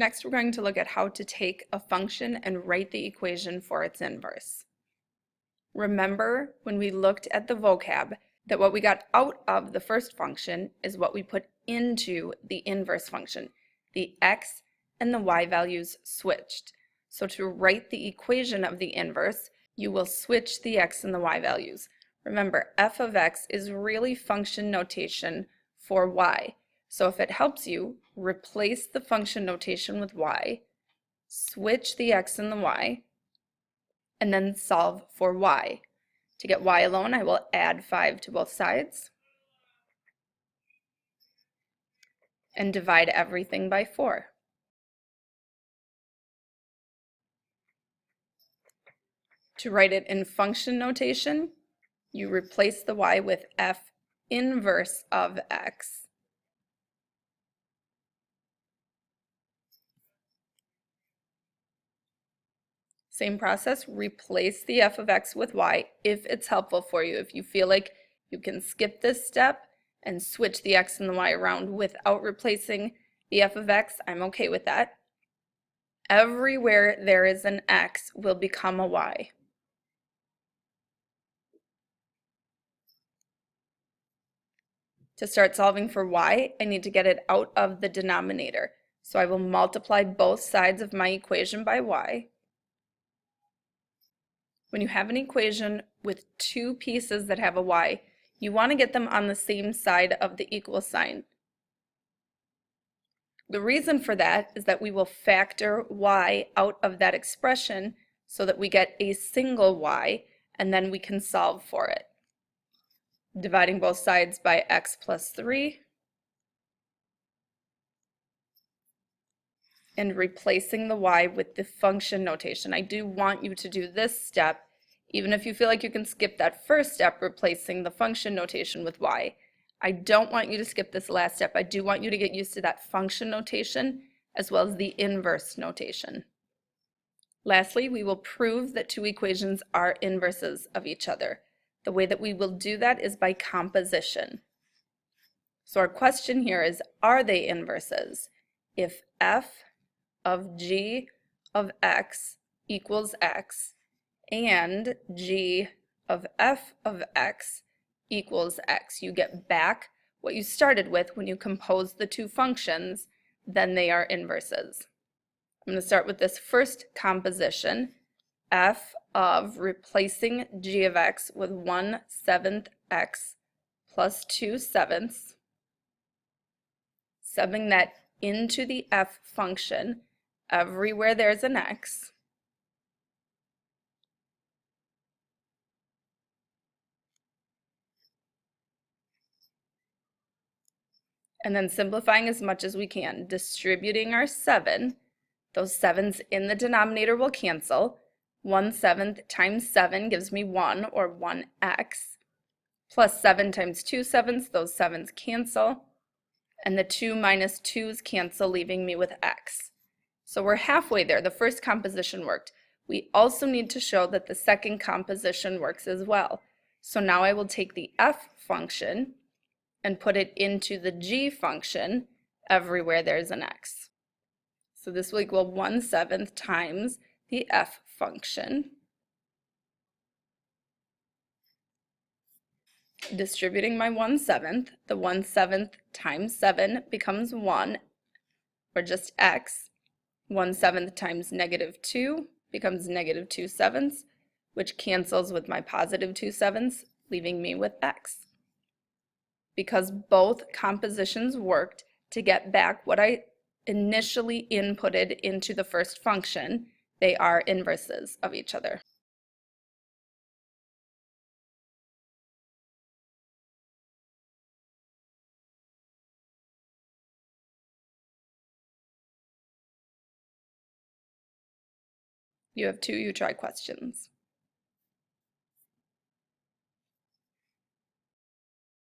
Next, we're going to look at how to take a function and write the equation for its inverse. Remember when we looked at the vocab that what we got out of the first function is what we put into the inverse function. The x and the y values switched. So to write the equation of the inverse, you will switch the x and the y values. Remember, f of x is really function notation for y. So if it helps you, replace the function notation with y, switch the x and the y, and then solve for y. To get y alone, I will add 5 to both sides and divide everything by 4. To write it in function notation, you replace the y with f inverse of x. Same process, replace the f of x with y if it's helpful for you. If you feel like you can skip this step and switch the x and the y around without replacing the f of x, I'm okay with that. Everywhere there is an x will become a y. To start solving for y, I need to get it out of the denominator. So I will multiply both sides of my equation by y. When you have an equation with two pieces that have a y, you want to get them on the same side of the equal sign. The reason for that is that we will factor y out of that expression so that we get a single y, and then we can solve for it. Dividing both sides by x plus 3 and replacing the y with the function notation. I do want you to do this step, even if you feel like you can skip that first step, replacing the function notation with y. I don't want you to skip this last step. I do want you to get used to that function notation as well as the inverse notation. Lastly, we will prove that two equations are inverses of each other. The way that we will do that is by composition. So our question here is, are they inverses? If f of g of x equals x and g of f of x equals x, you get back what you started with when you composed the two functions, then they are inverses. I'm going to start with this first composition, f of replacing g of x with 1/7 x plus 2/7, subbing that into the f function everywhere there's an x. And then simplifying as much as we can, distributing our 7. Those 7's in the denominator will cancel. 1/7 times 7 gives me 1, or 1x, plus 7 times 2/7, those 7's cancel, and the 2 minus 2's cancel, leaving me with x. So we're halfway there. The first composition worked. We also need to show that the second composition works as well. So now I will take the f function and put it into the g function everywhere there's an x. So this will equal 1/7 times the f function. Distributing my 1/7, the 1/7 times 7 becomes 1, or just x. 1/7 times -2 becomes -2/7, which cancels with my positive 2/7, leaving me with x. Because both compositions worked to get back what I initially inputted into the first function, they are inverses of each other. You have 2 you try questions.